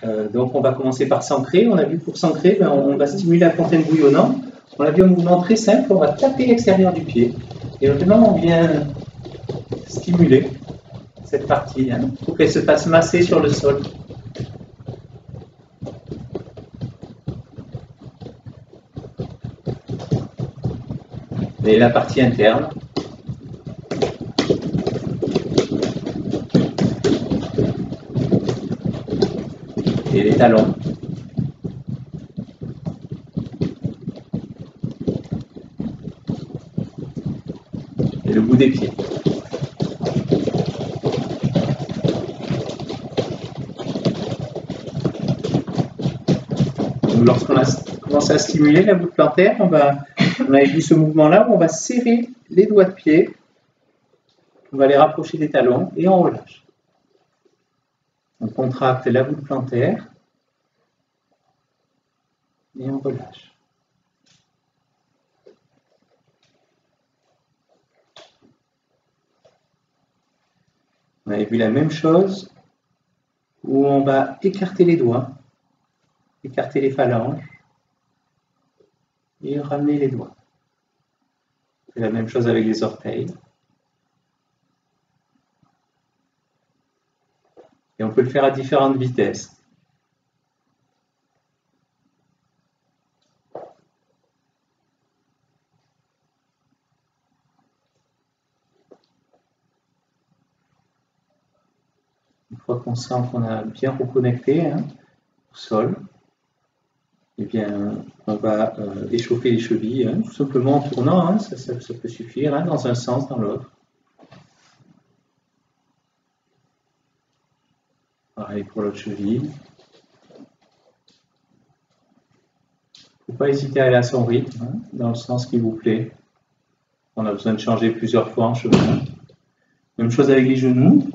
Donc on va commencer par s'ancrer. On a vu pour s'ancrer, on va stimuler la fontaine bouillonnante. On a vu un mouvement très simple, on va taper l'extérieur du pied. Et maintenant on vient stimuler cette partie pour qu'elle se fasse masser sur le sol. Et la partie interne. Et les talons. Et le bout des pieds. Donc, lorsqu'on a commencé à stimuler la voûte plantaire, on avait vu ce mouvement-là où on va serrer les doigts de pied, on va les rapprocher des talons et on relâche. On contracte la voûte plantaire et on relâche. On avait vu la même chose où on va écarter les doigts, écarter les phalanges et ramener les doigts. C'est la même chose avec les orteils. Et on peut le faire à différentes vitesses. Une fois qu'on sent qu'on a bien reconnecté au sol, eh bien, on va échauffer les chevilles, tout simplement en tournant, ça peut suffire, dans un sens, dans l'autre. Pareil pour l'autre cheville. Il ne faut pas hésiter à aller à son rythme, dans le sens qui vous plaît. On a besoin de changer plusieurs fois en chemin. Même chose avec les genoux.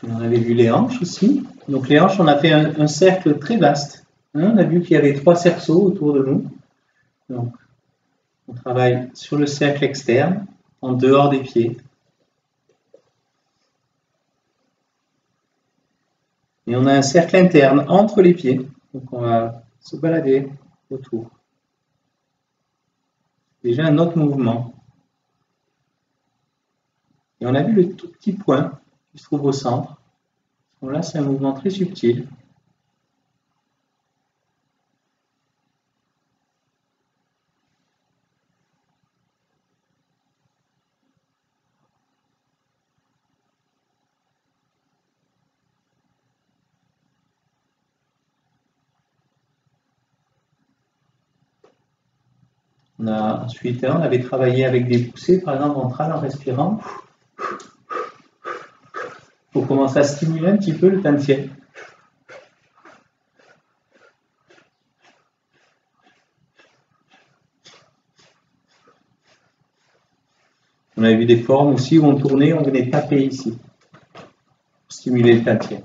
On avait vu les hanches aussi. Donc les hanches, on a fait un cercle très vaste. On a vu qu'il y avait 3 cerceaux autour de nous. Donc, on travaille sur le cercle externe, en dehors des pieds. Et on a un cercle interne entre les pieds. Donc on va se balader autour. Déjà un autre mouvement. Et on a vu le tout petit point qui se trouve au centre. Donc là, c'est un mouvement très subtil. Ensuite, on avait travaillé avec des poussées, par exemple ventrales, en respirant. Pour commencer à stimuler un petit peu le tantien. On avait vu des formes aussi où on tournait, on venait taper ici, pour stimuler le tantien.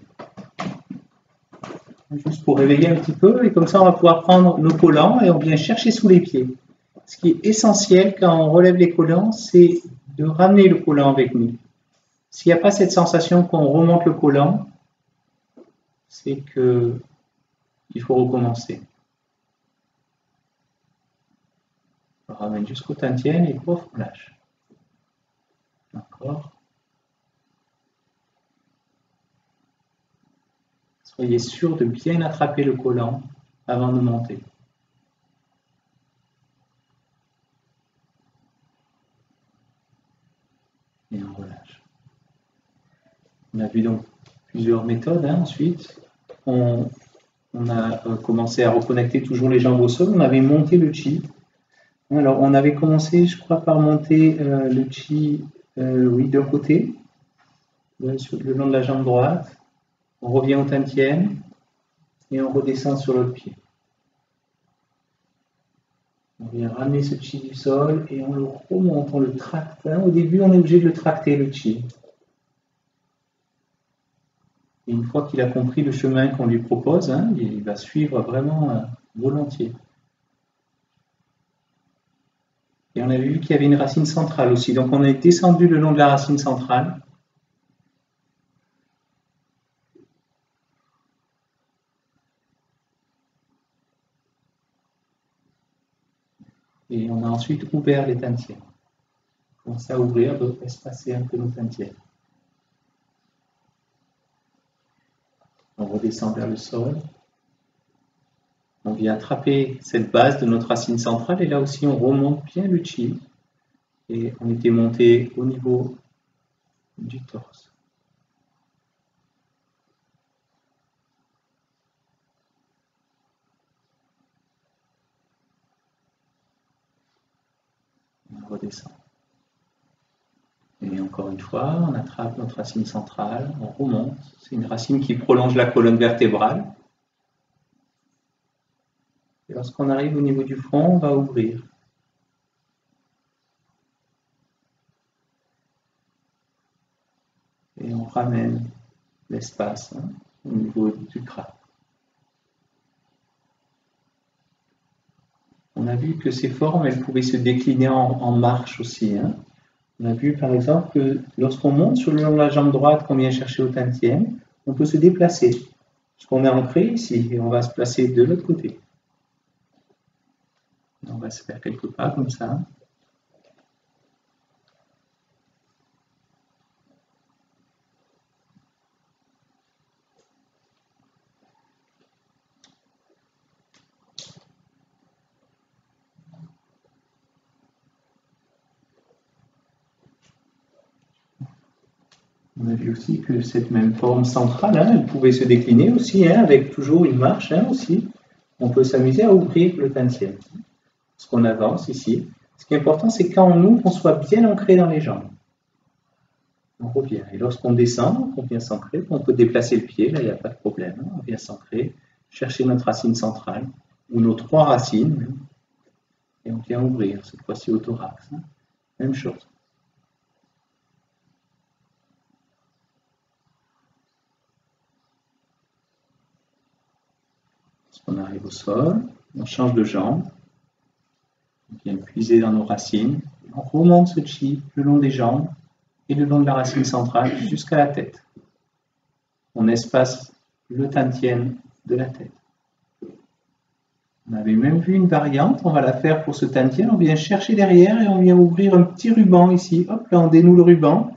Juste pour réveiller un petit peu, et comme ça on va pouvoir prendre nos collants et on vient chercher sous les pieds. Ce qui est essentiel quand on relève les collants, c'est de ramener le collant avec nous. S'il n'y a pas cette sensation qu'on remonte le collant, c'est qu'il faut recommencer. On ramène jusqu'au tantien et pouf, on lâche. D'accord. Soyez sûr de bien attraper le collant avant de monter. Et on relâche. On a vu donc plusieurs méthodes. Ensuite, on a commencé à reconnecter toujours les jambes au sol. On avait monté le chi. Alors, on avait commencé, je crois, par monter le chi, oui, d'un côté, le long de la jambe droite. On revient au tantien et on redescend sur l'autre pied. On vient ramener ce chi du sol et on le remonte, on le tracte. Au début, on est obligé de le tracter, le chi. Et une fois qu'il a compris le chemin qu'on lui propose, il va suivre vraiment volontiers. Et on avait vu qu'il y avait une racine centrale aussi. Donc on est descendu le long de la racine centrale. Et on a ensuite ouvert les tentièmes. On commence à ouvrir, donc espacer un peu nos tentièmes. On redescend vers le sol. On vient attraper cette base de notre racine centrale et là aussi on remonte bien le chi. Et on était monté au niveau du torse. On redescend. Et encore une fois, on attrape notre racine centrale, on remonte. C'est une racine qui prolonge la colonne vertébrale. Et lorsqu'on arrive au niveau du front, on va ouvrir. Et on ramène l'espace au niveau du crâne. On a vu que ces formes, elles pouvaient se décliner en marche aussi. On a vu par exemple que lorsqu'on monte sur le long de la jambe droite, qu'on vient chercher au tentième, on peut se déplacer. Parce qu'on est ancré ici et on va se placer de l'autre côté. On va se faire quelques pas comme ça. On a vu aussi que cette même forme centrale, elle pouvait se décliner aussi, avec toujours une marche aussi. On peut s'amuser à ouvrir le tentième. Parce qu'on avance ici. Ce qui est important, c'est quand on ouvre, on soit bien ancré dans les jambes. On revient. Et lorsqu'on descend, on vient s'ancrer. On peut déplacer le pied, là, il n'y a pas de problème. On vient s'ancrer, chercher notre racine centrale, ou nos trois racines, et on vient ouvrir, cette fois-ci au thorax. Même chose. On arrive au sol, on change de jambe, on vient puiser dans nos racines, on remonte ce chi le long des jambes et le long de la racine centrale jusqu'à la tête. On espace le tantien de la tête. On avait même vu une variante, on va la faire pour ce tantien, on vient chercher derrière et on vient ouvrir un petit ruban ici. Hop, là on dénoue le ruban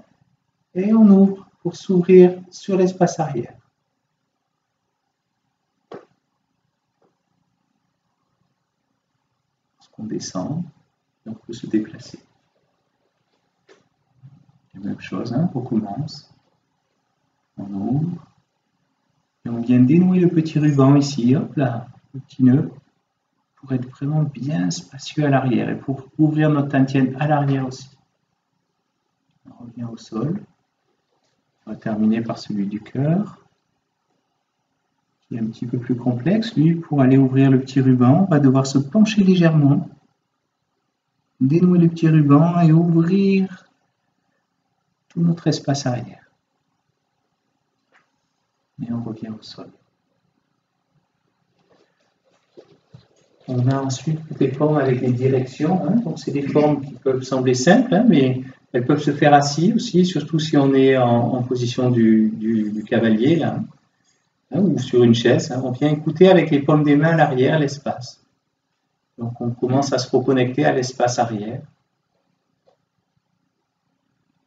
et on ouvre pour s'ouvrir sur l'espace arrière. On descend, et on peut se déplacer. La même chose, on commence, on ouvre, et on vient dénouer le petit ruban ici, hop là, le petit nœud, pour être vraiment bien spacieux à l'arrière, et pour ouvrir notre tantienne à l'arrière aussi. On revient au sol, on va terminer par celui du cœur, qui est un petit peu plus complexe. Lui, pour aller ouvrir le petit ruban, on va devoir se pencher légèrement, dénouer le petit ruban et ouvrir tout notre espace arrière. Et on revient au sol. On a ensuite des formes avec des directions. Donc, c'est des formes qui peuvent sembler simples, mais elles peuvent se faire assis aussi, surtout si on est en position du cavalier, là, ou sur une chaise. On vient écouter avec les paumes des mains à l'arrière l'espace. Donc, on commence à se reconnecter à l'espace arrière,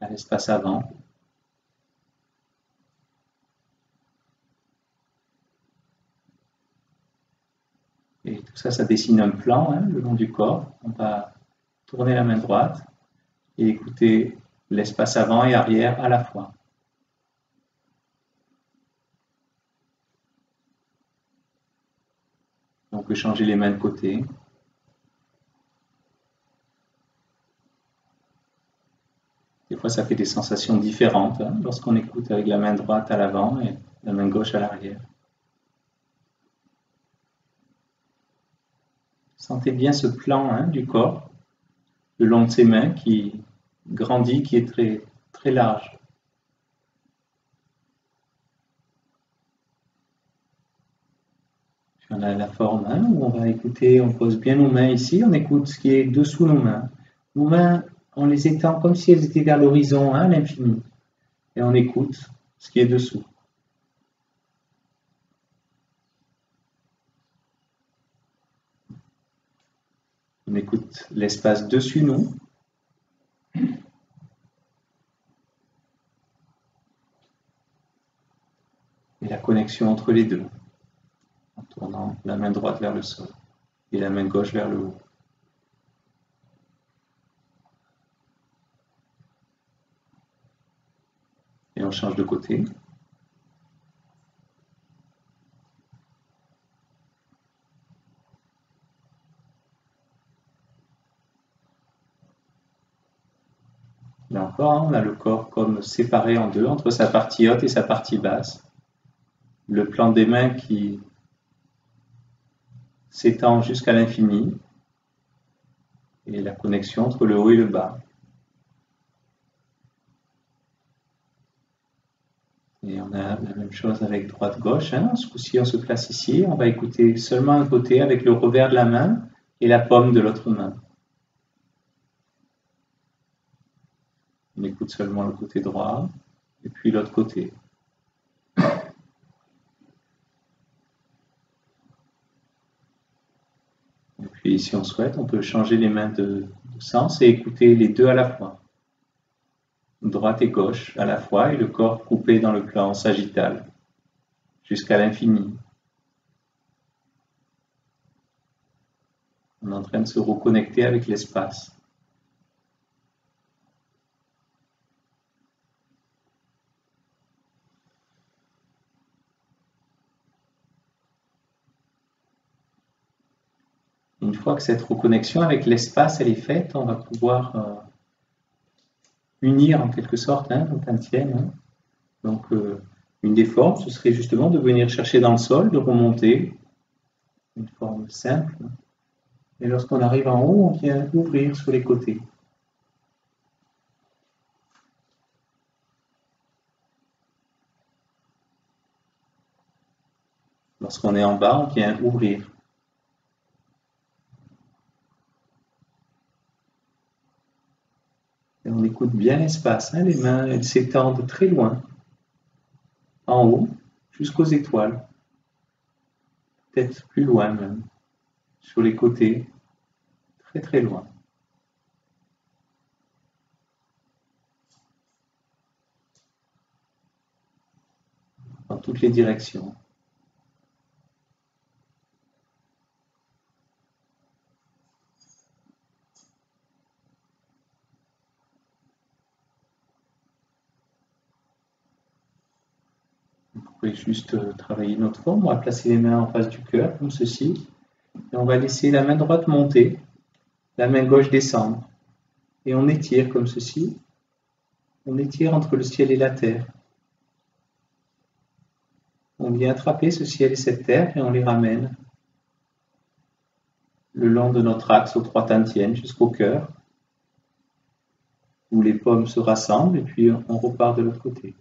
à l'espace avant. Et tout ça, ça dessine un plan le long du corps. On va tourner la main droite et écouter l'espace avant et arrière à la fois. On peut changer les mains de côté. Des fois, ça fait des sensations différentes lorsqu'on écoute avec la main droite à l'avant et la main gauche à l'arrière. Sentez bien ce plan du corps, le long de ses mains qui grandit, qui est très, très large. On a la forme où on va écouter, on pose bien nos mains ici, on écoute ce qui est dessous nos mains. Nos mains, on les étend comme si elles étaient vers l'horizon, à l'infini. Et on écoute ce qui est dessous. On écoute l'espace dessus nous. Et la connexion entre les deux. En tournant la main droite vers le sol et la main gauche vers le haut. Et on change de côté. Là encore, on a le corps comme séparé en deux, entre sa partie haute et sa partie basse. Le plan des mains qui s'étend jusqu'à l'infini. Et la connexion entre le haut et le bas. Et on a la même chose avec droite-gauche. Hein. Ce coup-ci, on se place ici. On va écouter seulement un côté avec le revers de la main et la paume de l'autre main. On écoute seulement le côté droit et puis l'autre côté. Et puis, si on souhaite, on peut changer les mains de sens et écouter les deux à la fois. Droite et gauche à la fois et le corps coupé dans le plan sagittal jusqu'à l'infini. On est en train de se reconnecter avec l'espace. Une fois que cette reconnexion avec l'espace elle est faite, on va pouvoir unir en quelque sorte nos tantièmes. Hein. Donc une des formes, ce serait justement de venir chercher dans le sol, de remonter, une forme simple. Et lorsqu'on arrive en haut, on vient ouvrir sur les côtés. Lorsqu'on est en bas, on vient ouvrir. Et on écoute bien l'espace. Hein. Les mains, elles s'étendent très loin, en haut, jusqu'aux étoiles. Peut-être plus loin même, sur les côtés, très très loin. Dans toutes les directions. On pourrait juste travailler notre forme. On va placer les mains en face du cœur, comme ceci. Et on va laisser la main droite monter, la main gauche descendre. Et on étire comme ceci. On étire entre le ciel et la terre. On vient attraper ce ciel et cette terre et on les ramène le long de notre axe aux trois tantièmes jusqu'au cœur, où les paumes se rassemblent et puis on repart de l'autre côté.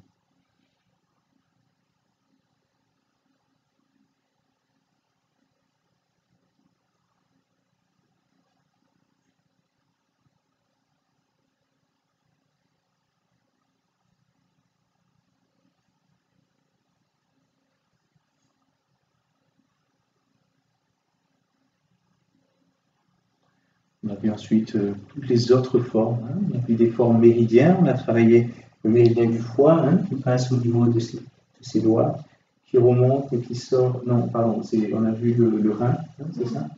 On a vu ensuite toutes les autres formes. Hein. On a vu des formes méridiennes. On a travaillé le méridien du foie qui passe au niveau de ses doigts, qui remonte et qui sort. Non, pardon, on a vu le rein, c'est ça.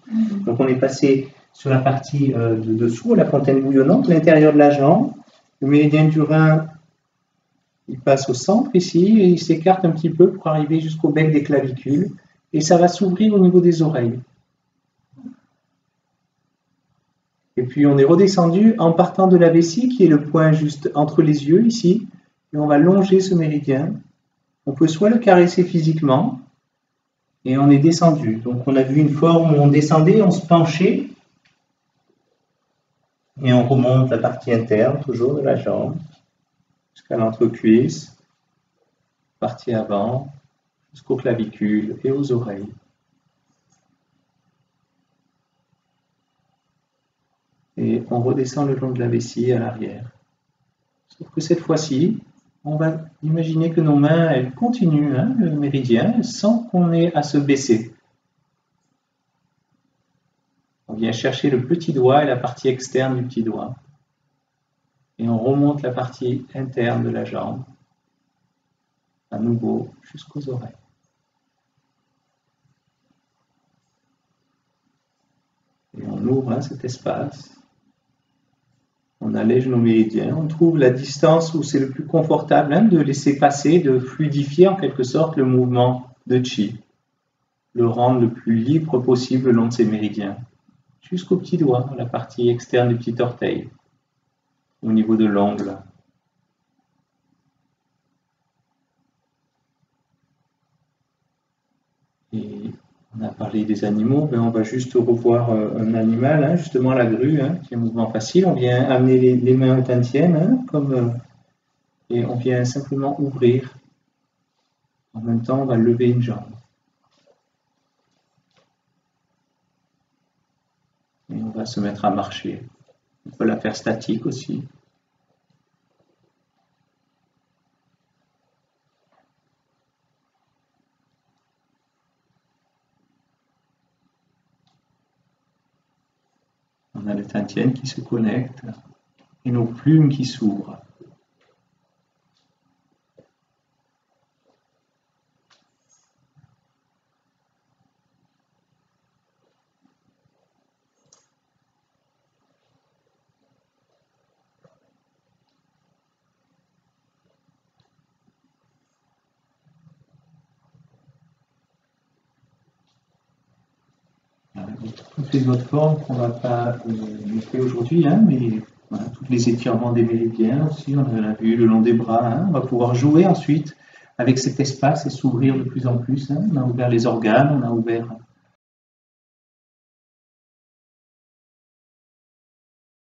Donc on est passé sur la partie de dessous, la fontaine bouillonnante, l'intérieur de la jambe. Le méridien du rein, il passe au centre ici et il s'écarte un petit peu pour arriver jusqu'au bec des clavicules. Et ça va s'ouvrir au niveau des oreilles. Et puis on est redescendu en partant de la vessie, qui est le point juste entre les yeux ici, et on va longer ce méridien. On peut soit le caresser physiquement, et on est descendu. Donc on a vu une forme où on descendait, on se penchait, et on remonte la partie interne, toujours de la jambe, jusqu'à l'entrecuisse, partie avant, jusqu'aux clavicules et aux oreilles. Et on redescend le long de la vessie à l'arrière. Sauf que cette fois-ci, on va imaginer que nos mains, elles continuent le méridien sans qu'on ait à se baisser. On vient chercher le petit doigt et la partie externe du petit doigt. Et on remonte la partie interne de la jambe, à nouveau jusqu'aux oreilles. Et on ouvre cet espace. On allège nos méridiens. On trouve la distance où c'est le plus confortable de laisser passer, de fluidifier en quelque sorte le mouvement de Qi. Le rendre le plus libre possible le long de ces méridiens. Jusqu'au petit doigt, la partie externe du petit orteil, au niveau de l'ongle. Et on a parlé des animaux, mais on va juste revoir un animal, justement la grue, qui est un mouvement facile. On vient amener les mains au dantian, et on vient simplement ouvrir. En même temps, on va lever une jambe. Et on va se mettre à marcher. On peut la faire statique aussi. On a le dantian qui se connecte et nos plumes qui s'ouvrent. Toutes les autres formes qu'on ne va pas faire aujourd'hui, mais voilà, tous les étirements des méridiens aussi, on a vu le long des bras. On va pouvoir jouer ensuite avec cet espace et s'ouvrir de plus en plus. On a ouvert les organes, on a ouvert